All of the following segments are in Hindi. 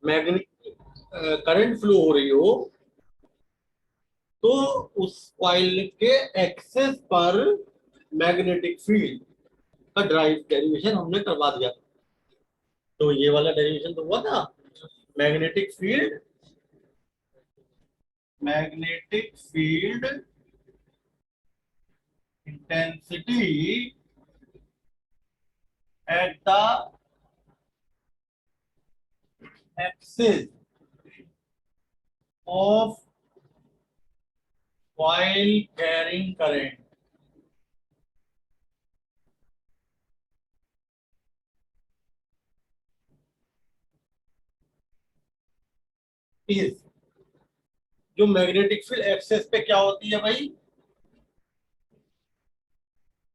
मैग्नेटिक करंट फ्लो हो रही हो, तो उस कॉइल के एक्सेस पर मैग्नेटिक फील्ड का डेरिवेशन हमने करवा दिया। तो ये वाला डेरिवेशन तो हुआ था, magnetic field, magnetic field intensity at the axis of coil carrying current is. जो मैग्नेटिक फील्ड एक्सेस पे क्या होती है भाई,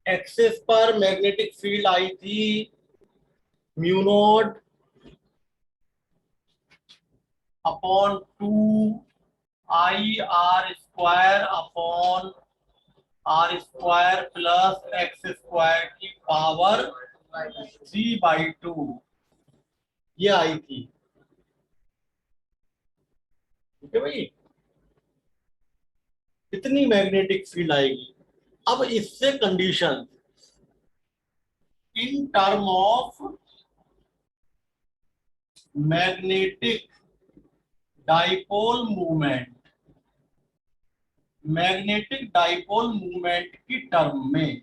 एक्सेस पर मैग्नेटिक फील्ड आई थी mu naught upon 2 IR² upon R² plus X² की पावर 3/2 ये आई थी। ठीक है भाई, इतनी मैग्नेटिक फील्ड आएगी। अब इससे condition in term of magnetic dipole movement, magnetic dipole movement की टर्म में,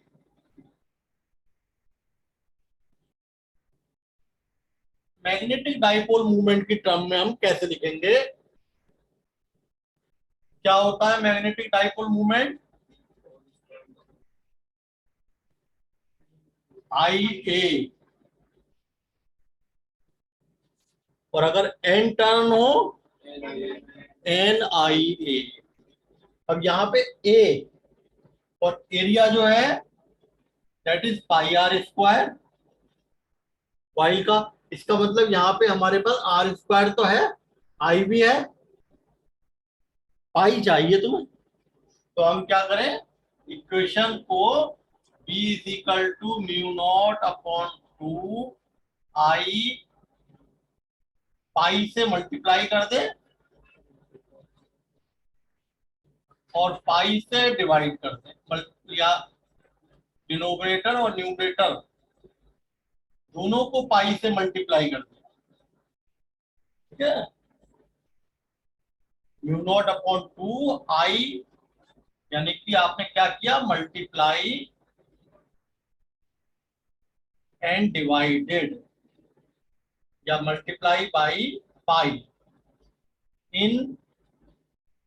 मैग्नेटिक डाइपोल मूवमेंट की टर्म में हम कैसे लिखेंगे? क्या होता है मैग्नेटिक डाइपोल मूवमेंट? IA, और अगर N टर्न हो NIA। अब यहाँ पे A और एरिया जो है दैट इज πr², कॉइल का। इसका मतलब यहाँ पे हमारे पास R² तो है, I भी है, पाई चाहिए तुम्हें। तो हम क्या करें, इक्वेशन को B is equal to mu not upon 2I pi से मल्टीप्लाई कर दे और पाई से डिवाइड कर दे, या डिनोमिनेटर और न्यूमरेटर दोनों को पाई से मल्टीप्लाई कर दे। ठीक है, म्यू नॉट अपॉन 2I, यानी कि आपने क्या किया, मल्टीप्लाई एंड डिवाइडेड या multiply by pi in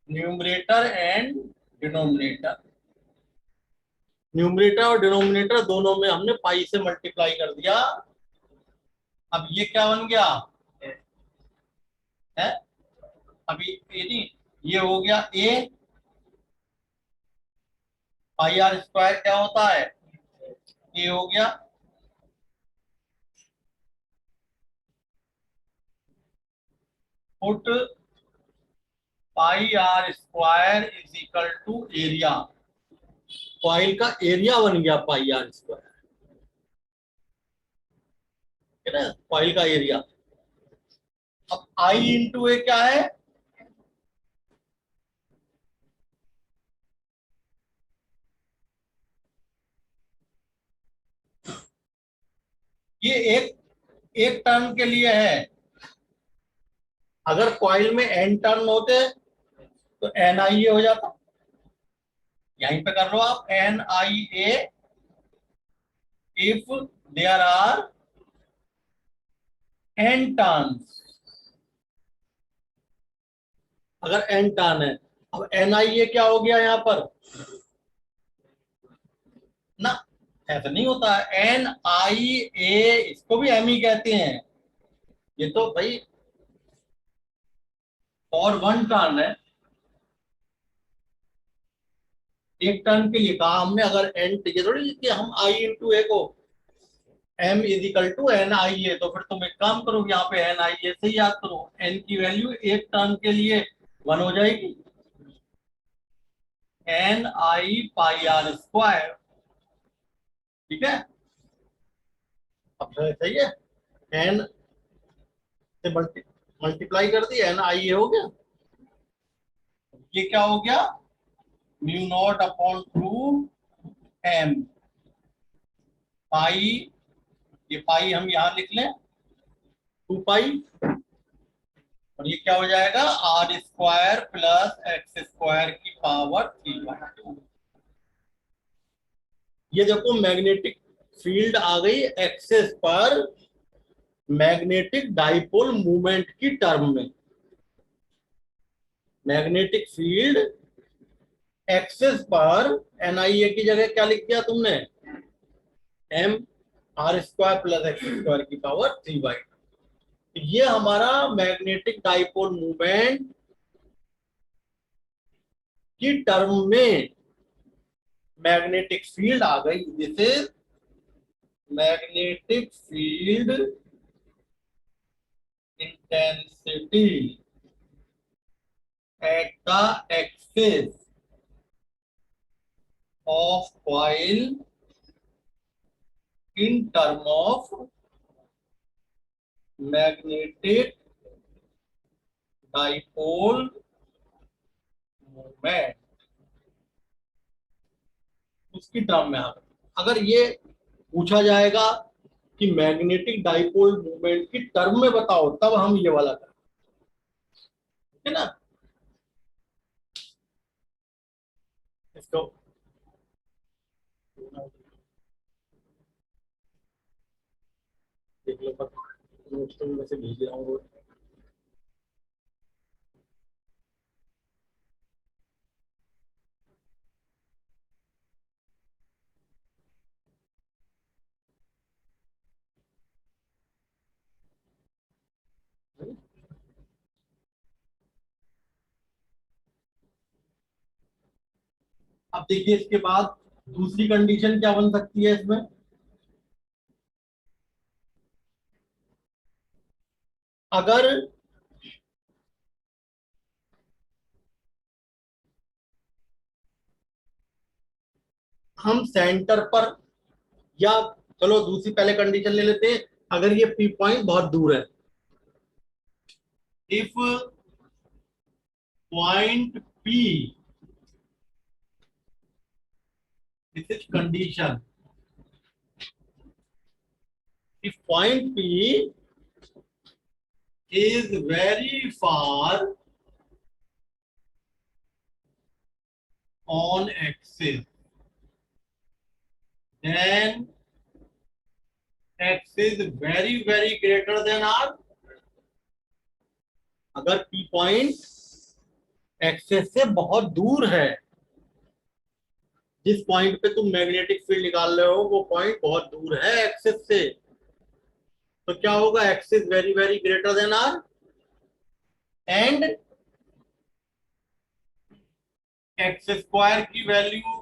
numerator and denominator. Numerator और डिनोमिनेटर दोनों में हमने पाई से मल्टीप्लाई कर दिया। अब ये क्या बन गया है, अभी ये नहीं, ये हो गया A, πr² क्या होता है, A हो गया, put πr² is equal to area, coil का एरिया बन गया πr², है ना, कॉइल का एरिया। अब I इंटू ए क्या है, ये एक टर्न के लिए है। अगर कॉइल में N टर्न होते तो NIA हो जाता। यहीं पे कर लो आप, NIA if there are N turns, अगर N टर्न है। अब NIA क्या हो गया यहाँ पर ना, ऐसा नहीं होता है, NIA इसको भी M ही कहते हैं। ये तो भाई और 1 टर्न है, एक टर्न के लिए कहा हमने। अगर N, ये थोड़ी कि हम I इंटू ए को M is equal to NIA, तो फिर तुम एक काम करो, यहाँ पे NIA से याद करो, N की वैल्यू एक टर्न के लिए 1 हो जाएगी, NI πr²। ठीक है, अब सही है, N से मल्टी मल्टीप्लाई कर दिया है ना, आई ये हो गया, ये क्या हो गया, म्यू नॉट अपॉन 2 m पाई, ये पाई हम यहां लिख लें 2 पाई, और ये क्या हो जाएगा r square plus x square की पावर 3/2। ये देखो मैग्नेटिक फील्ड आ गई एक्सेस पर मैग्नेटिक डाइपोल मूवमेंट की टर्म में। मैग्नेटिक फील्ड एक्सेस पर NIA की जगह क्या लिख दिया तुमने, m r square plus x square की पावर 3/2। ये हमारा मैग्नेटिक डाइपोल मूवमेंट की टर्म में मैग्नेटिक फील्ड आ गई। This is magnetic field intensity at the axis of coil in term of magnetic dipole moment, उसकी टर्म में अगर ये पूछा जाएगा कि मैग्नेटिक डाइपोल मूवमेंट की टर्म में बताओ, तब हम ये वाला करें, है ना। इसको देख लो, पर नोट्स तो मैं से भेज रहा हूँ। अब देखिए इसके बाद दूसरी कंडीशन क्या बन सकती है इसमें, अगर हम सेंटर पर, या चलो दूसरी पहले कंडीशन ले लेते हैं, अगर ये पी पॉइंट बहुत दूर है, if point P, this is condition, if point P is very far on axis, then x is very greater than r। अगर P पॉइंट एक्सेस से बहुत दूर है, जिस पॉइंट पे तुम मैग्नेटिक फील्ड निकाल रहे हो वो पॉइंट बहुत दूर है एक्सेस से, तो क्या होगा, x is very greater than r, and x square की वैल्यू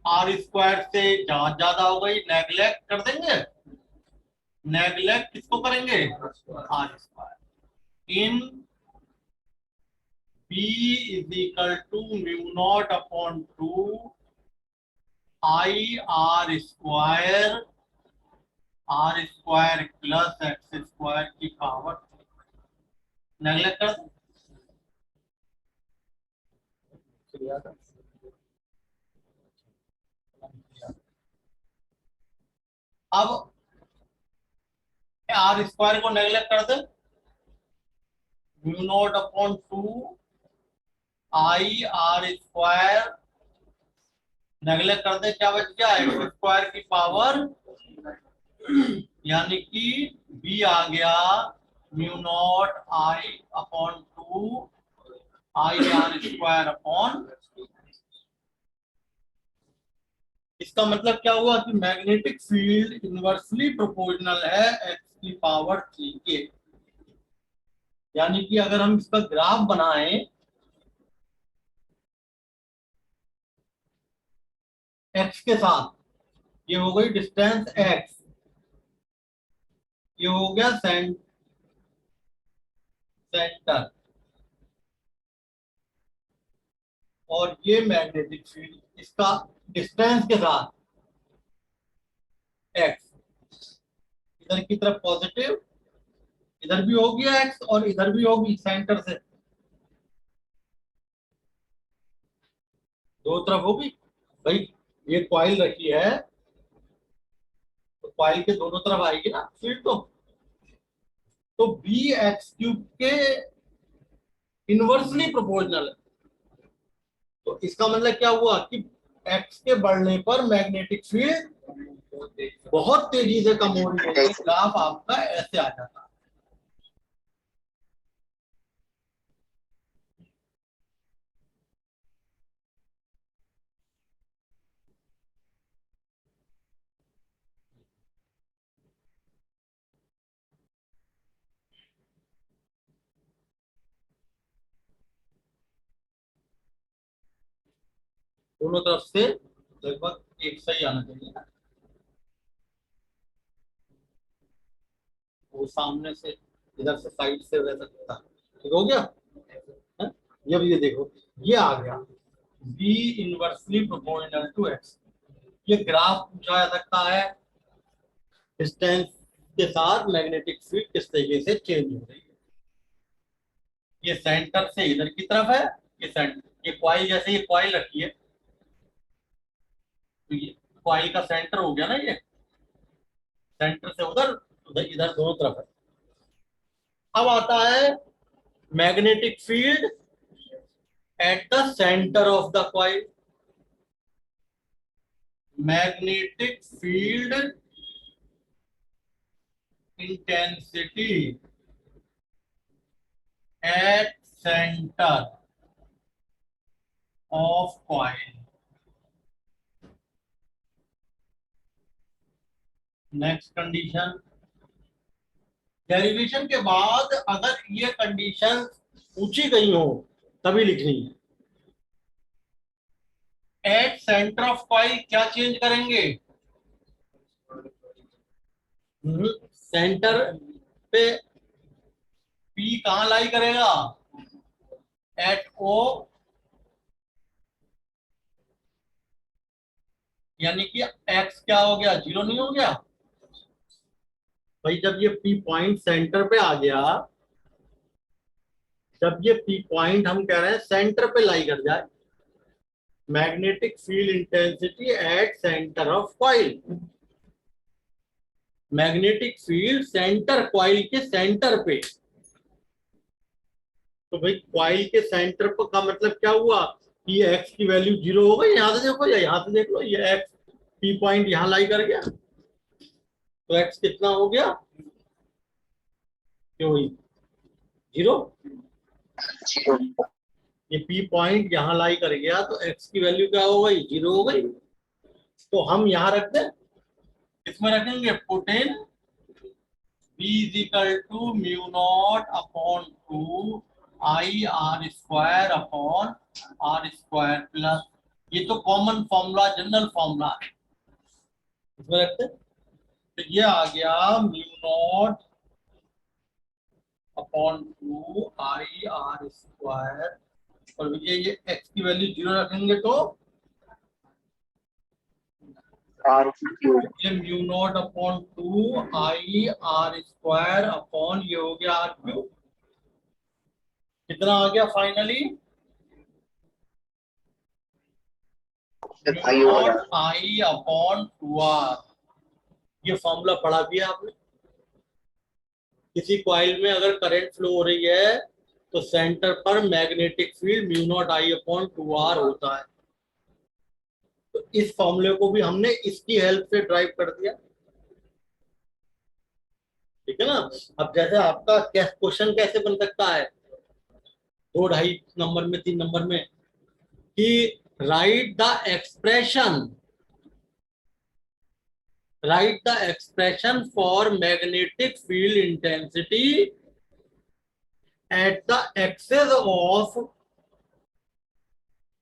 आर स्क्वायर से जहां ज्यादा हो गई नेग्लेक्ट कर देंगे। नेग्लेक्ट किसको करेंगे, r square. In P is equal to mu not upon 2 I r square plus x square की पावर, नेग्लेक्ट कर दो। अब आर स्क्वायर को नेग्लेक्ट कर दे, mu not upon 2 I r square neglect कर दे, क्या बच गया, एक्स स्क्वायर की पावर, यानी कि बी आ गया mu not I upon 2 I r square upon. इसका मतलब क्या हुआ कि मैग्नेटिक फील्ड इनवर्सली प्रोपोर्शनल है एक्स की पावर 3 के। यानी कि अगर हम इसका ग्राफ बनाएं एक्स के साथ, ये हो गई डिस्टेंस एक्स, ये हो गया सेंटर, और ये मैग्नेटिक फील्ड इसका डिस्टेंस के साथ एक्स, इधर की तरफ पॉजिटिव, इधर भी होगी एक्स और इधर भी होगी सेंटर से, दो तरफ होगी भाई। ये कॉइल रखी है तो कॉइल के दोनों तरफ आएगी ना फील्ड। तो बी एक्स क्यूब के इनवर्सली प्रोपोर्शनल है। तो इसका मतलब क्या हुआ कि एक्स के बढ़ने पर मैग्नेटिक फील्ड बहुत तेजी से कम हो रही है। ग्राफ आपका ऐसे आ जाता है। दोनों तरफ से लगभग एक सही आना चाहिए ना। वो सामने से इधर से साइड से रह सकता है। ठीक हो गया है? ये देखो ये आ गया B inversely proportional to x. ये ग्राफ पूछा जा सकता है डिस्टेंस के साथ मैग्नेटिक फील्ड किस तरीके से चेंज हो रही है। ये सेंटर से इधर की तरफ है, ये सेंटर, ये कॉइल जैसे ये कॉइल रखी है तो ये कॉइल का सेंटर हो गया ना। ये सेंटर से उधर उधर इधर दोनों तरफ है। अब आता है magnetic field at the centre of the coil. Magnetic field intensity at centre of coil. Next condition, derivation के बाद अगर ये कंडीशन पूछी गई हो तभी लिखनी है। एट सेंटर ऑफ कॉइल क्या चेंज करेंगे? सेंटर पे पी कहां लाई करेगा? एट ओ, यानी कि एक्स क्या हो गया, जीरो नहीं हो गया भाई। जब ये पी पॉइंट सेंटर पे आ गया, जब ये पी पॉइंट हम कह रहे हैं सेंटर पे लाई कर जाए, magnetic field intensity at centre of coil. Magnetic field centre, coil के सेंटर पे। तो भाई कॉइल के सेंटर पर का मतलब क्या हुआ कि एक्स की वैल्यू जीरो हो गई। यहां से देखो या यहां से देख लो, ये एक्स पी पॉइंट यहां लाई कर गया तो एक्स कितना हो गया, क्यों जीरो। ये पी पॉइंट यहां लाई कर गया तो एक्स की वैल्यू क्या हो गई, जीरो हो गई। तो हम यहां रख दें, इसमें रखेंगे put in B is equal to mu not upon two I are square upon r square plus, ये तो कॉमन फॉर्मूला, जनरल फॉर्मूला है, इसमें रखते हैं। तो ये आ गया mu not upon two I are square, और ये एक्स की वैल्यू जीरो रखेंगे तो ये mu not upon two I are square upon ये हो गया आर क्यूब। कितना आ गया finally, mu not I upon two r. ये फॉर्मूला पढ़ा दिया आपने। किसी कॉइल में अगर करंट फ्लो हो रही है तो सेंटर पर magnetic field mu not I upon two r होता है। तो इस फॉर्मूले को भी हमने इसकी हेल्प से ड्राइव कर दिया। ठीक है ना। अब जैसे आपका क्वेश्चन कैसे बन सकता है, दो ढाई नंबर में, तीन नंबर में, कि right the expression, write the expression for magnetic field intensity at the axis of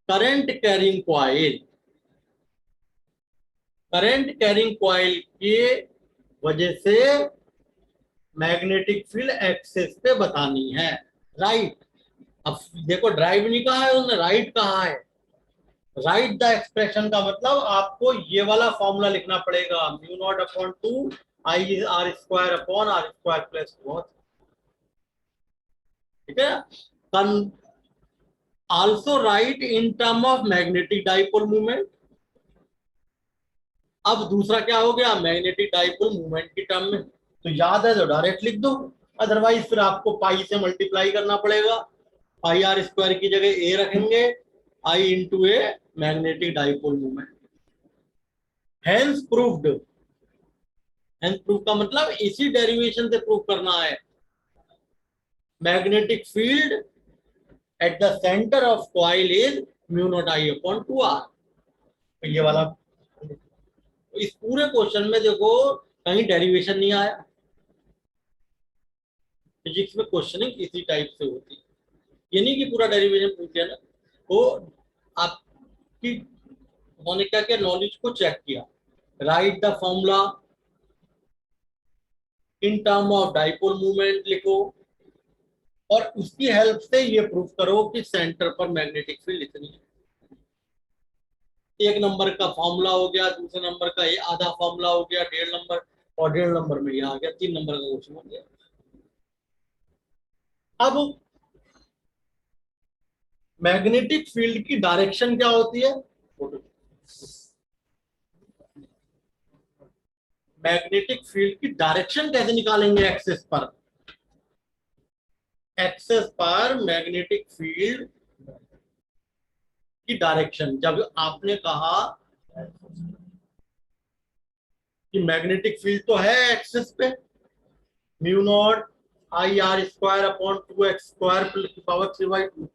current carrying coil। Current carrying coil की वजह से मैग्नेटिक फील्ड एक्सिस पे बतानी है। राइट, अब देखो ड्राइव नहीं कहा है उन्होंने, राइट कहा है। राइट द एक्सप्रेशन का मतलब आपको ये वाला फॉर्मूला लिखना पड़ेगा, mu not upon two I are square upon r square plus one. ठीक है। Also write in term of magnetic dipole movement. अब दूसरा क्या हो गया, मैग्नेटिक डाइपोल मूवमेंट की टर्म में। तो याद है तो डायरेक्ट लिख दो, अदरवाइज फिर आपको पाई से मल्टीप्लाई करना पड़ेगा। पाई आर स्क्वायर की जगह ए रखेंगे, I into a magnetic dipole movement. Hence proved, hence prove का मतलब इसी डेरिवेशन से प्रूव करना है। Magnetic field at the centre of coil is mu not I upon 2r। तो ये वाला, इस पूरे क्वेश्चन में देखो कहीं डेरिवेशन नहीं आया। फिजिक्स में क्वेश्चनिंग इसी टाइप से होती है, ये नहीं कि पूरा डेरिवेशन पूछ दिया ना। वो आपकी उन्होंने क्या किया, नॉलेज को चेक किया। Right the formula in term of dipole movement लिखो, और उसकी हेल्प से ये प्रूव करो कि सेंटर पर मैग्नेटिक फील्ड इतनी है। एक नंबर का फॉर्मूला हो गया, दूसरे नंबर का ये आधा फॉर्मूला हो गया, 1.5 नंबर, और 1.5 नंबर में ये आ गया, 3 नंबर का क्वेश्चन हो गया। अब मैग्नेटिक फील्ड की डायरेक्शन क्या होती है, मैग्नेटिक फील्ड की डायरेक्शन कैसे निकालेंगे एक्सेस पर। एक्सेस पर मैग्नेटिक फील्ड की डायरेक्शन, जब आपने कहा कि मैग्नेटिक फील्ड तो है एक्सेस पे, mu not I are square upon 2x square plus की power 3/2,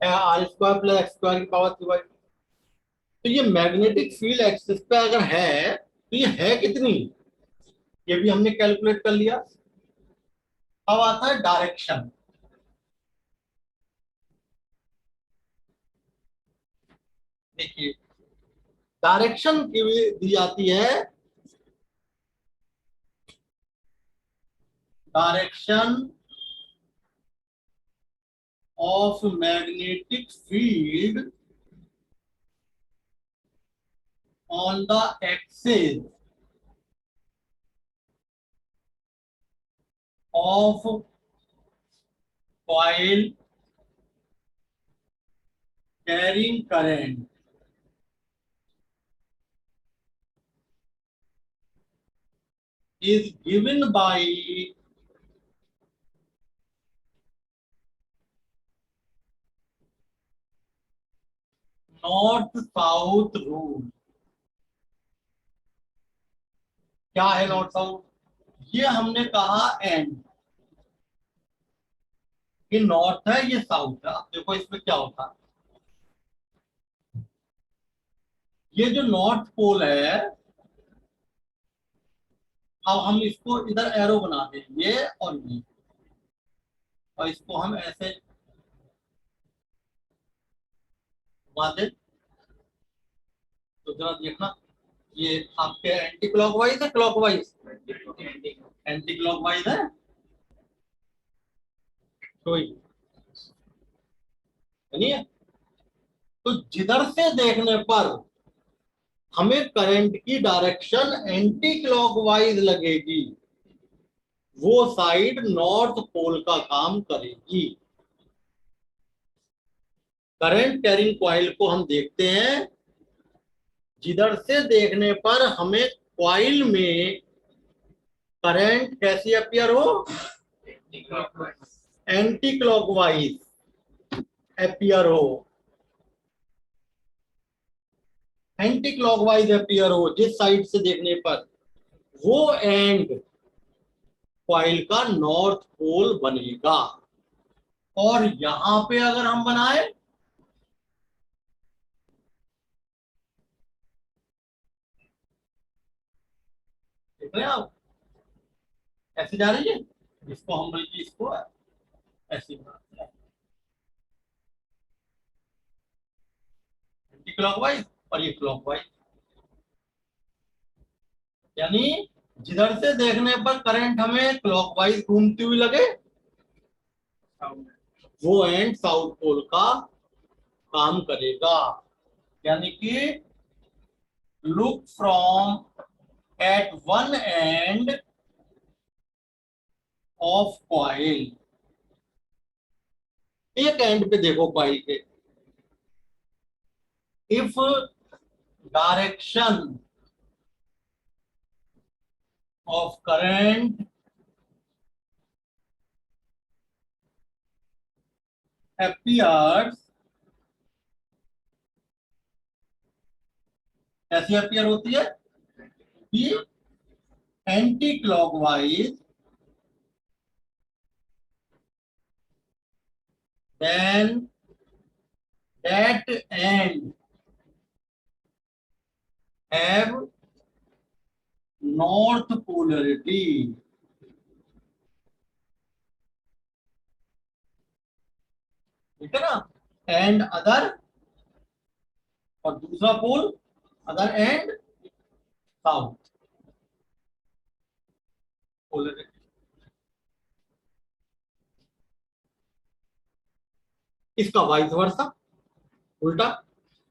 r square plus x square की पावर 3/2। तो ये मैग्नेटिक फील्ड एक्सिस पे अगर है तो ये है कितनी, ये भी हमने कैलकुलेट कर लिया। अब आता है डायरेक्शन। देखिए डायरेक्शन की दी जाती है, direction of magnetic field on the axis of coil carrying current is given by north south rule. क्या है नॉर्थ साउथ, ये हमने कहा एंड, ये नॉर्थ है ये साउथ है। अब देखो इसमें क्या होता है, ये जो नॉर्थ पोल है, अब हम इसको इधर एरो बना दें, ये और ये, और इसको हम ऐसे घुमा दें। तो जरा देखना, ये आपके एंटी क्लॉकवाइज है क्लॉकवाइज, एंटी क्लॉकवाइज है। तो नहीं है, तो जिधर से देखने पर हमें करंट की डायरेक्शन एंटी क्लॉकवाइज लगेगी, वो साइड नॉर्थ पोल का काम करेगी। करंट कैरिंग कॉइल को हम देखते हैं, जिधर से देखने पर हमें कॉइल में करंट कैसी अपियर हो, एंटी क्लॉकवाइज अपियर हो, एंटी क्लॉकवाइज अपियर हो जिस साइड से देखने पर, वो एंड कॉइल का नॉर्थ पोल बनेगा। और यहां पे अगर हम बनाए, देख रहे हैं आप, ऐसे जा रही है, इसको हम बल्कि इसको ऐसे बनाते हैं एंटी क्लॉकवाइज, और ये क्लॉकवाइज, यानी जिधर से देखने पर करंट हमें क्लॉकवाइज घूमती हुई लगे, वो एंड साउथ पोल का काम करेगा। यानी कि look from at one end of coil, एक एंड पे देखो कॉइल के, if direction of current appears, ऐसी अपीयर होती है कि anticlockwise, then that end have north polarity, ठीक है ना, एंड अदर, और दूसरा पोल अदर एंड साउथ पोलरिटी। इसका वाइस वर्सा, उल्टा,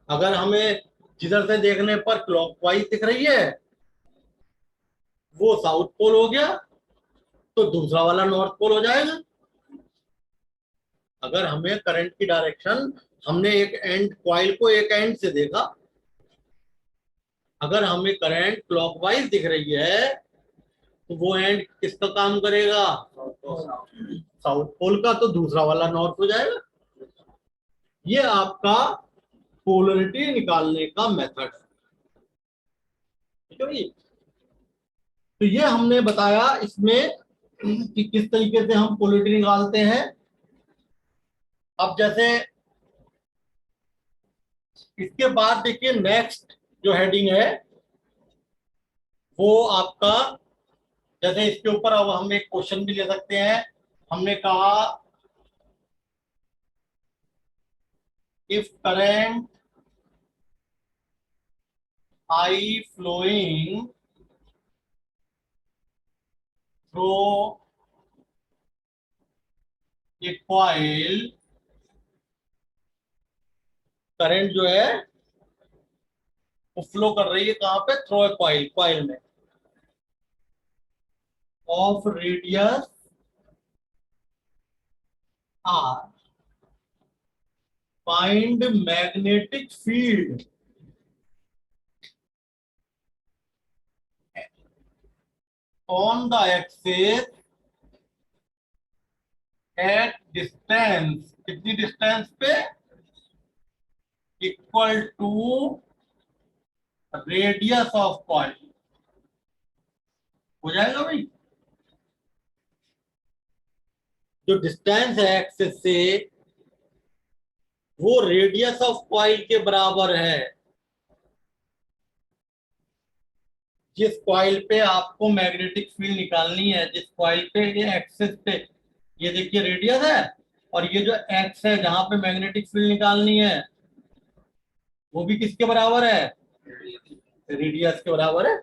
अगर हमें जिधर से देखने पर क्लॉकवाइज दिख रही है वो साउथ पोल हो गया, तो दूसरा वाला नॉर्थ पोल हो जाएगा। अगर हमें करंट की डायरेक्शन, हमने एक एंड क्वाइल को एक एंड से देखा, अगर हमें करंट क्लॉकवाइज दिख रही है तो वो एंड किसका काम करेगा, साउथ पोल का, तो दूसरा वाला नॉर्थ हो जाएगा। ये आपका पोलरिटी निकालने का मेथड है, ठीक है भाई। तो ये हमने बताया इसमें कि किस तरीके से हम पोलरिटी निकालते हैं। अब जैसे इसके बाद देखिए नेक्स्ट जो हेडिंग है वो आपका, जैसे इसके ऊपर अब हम एक क्वेश्चन भी ले सकते हैं। हमने कहा if current I flowing through a coil, current जो है वो फ्लो कर रही है कहां पे, थ्रू ए कॉइल, कॉइल में, of radius r, find magnetic field on the axis at distance, कितनी डिस्टेंस पे, equal to radius of coil. हो जाएगा भाई, जो डिस्टेंस है एक्सिस से वो रेडियस ऑफ कॉइल के बराबर है। जिस कॉइल पे आपको मैग्नेटिक फील्ड निकालनी है, जिस कॉइल पे ये एक्सिस पे, ये देखिए रेडियस है, और ये जो एक्स है जहां पे मैग्नेटिक फील्ड निकालनी है वो भी किसके बराबर है, रेडियस के बराबर है।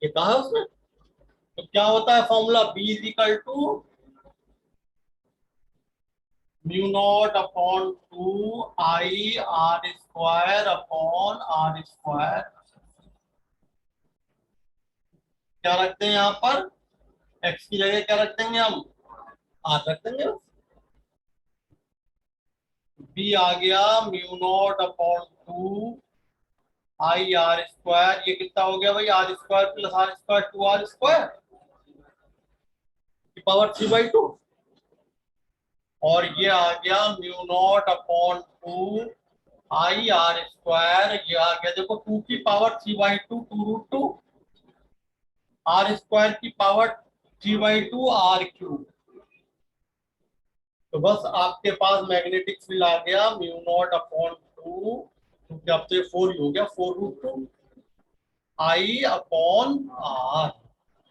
ये कहा है उसने। तो क्या होता है formula, B is equal to mu not upon two I are square upon r square. क्या रखते हैं यहाँ पर, एक्स की जगह क्या रख देंगे हम, आर रख देंगे। बी आ गया mu not upon two I are square, ये कितना हो गया भाई, R square plus are square, two R square की पावर 3/2, और ये आ गया mu not upon two I are square, ये आ गया देखो 2 की पावर 3/2, 2√2, आर स्क्वायर की पावर 3/2 आर क्यूब। तो बस आपके पास मैग्नेटिक फील्ड आ गया म्यू नॉट अपॉन टू, क्योंकि अब तो ये 4 ही हो गया, 4√2 आई अपॉन आर।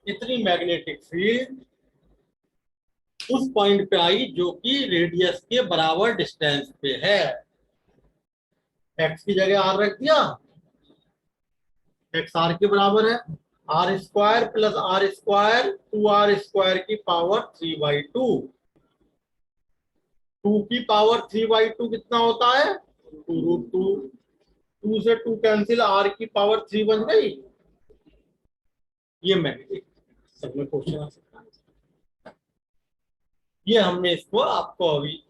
इतनी मैग्नेटिक फील्ड उस पॉइंट पे आई जो कि रेडियस के बराबर डिस्टेंस पे है। एक्स की जगह आर रख दिया, एक्स आर के बराबर है, r square plus are square, 2r² की पावर 3/2। 2 की पावर 3/2 कितना होता है, 2√2। 2 से 2 कैंसिल, आर की पावर 3 बन गई। ये मैग्नेटिक, सब में क्वेश्चन आ सकता है। ये हमने इसको आपको अभी